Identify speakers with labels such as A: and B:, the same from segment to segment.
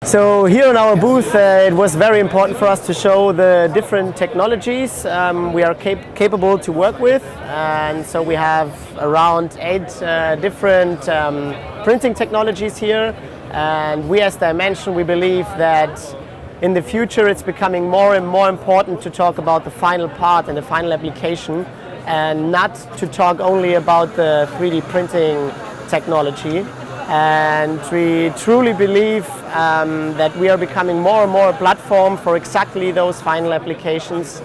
A: So here in our booth, it was very important for us to show the different technologies we are capable to work with, and so we have around 8 different printing technologies here, and we as DyeMansion, we believe that in the future it's becoming more and more important to talk about the final part and the final application, and not to talk only about the 3D printing technology. And we truly believe that we are becoming more and more a platform for exactly those final applications,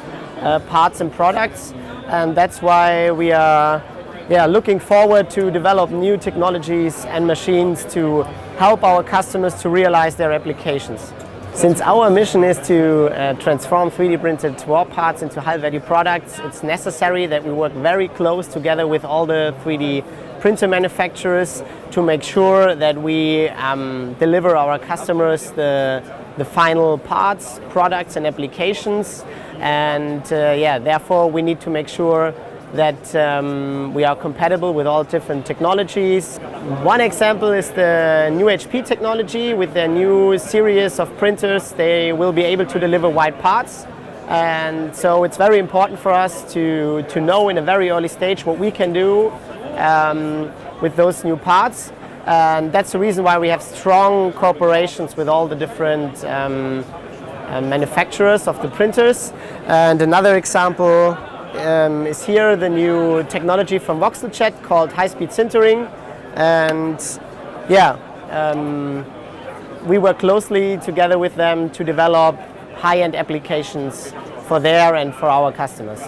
A: parts and products, and that's why we are looking forward to develop new technologies and machines to help our customers to realize their applications. Since our mission is to transform 3D printed raw parts into high-value products, it's necessary that we work very close together with all the 3D printer manufacturers to make sure that we deliver our customers the final parts, products and applications, and therefore we need to make sure that we are compatible with all different technologies. One example is the new HP technology. With their new series of printers, they will be able to deliver white parts, and so it's very important for us to know in a very early stage what we can do with those new parts, and that's the reason why we have strong cooperations with all the different manufacturers of the printers. And another example is here the new technology from VoxelJet called high-speed sintering, and we work closely together with them to develop high-end applications for their and for our customers.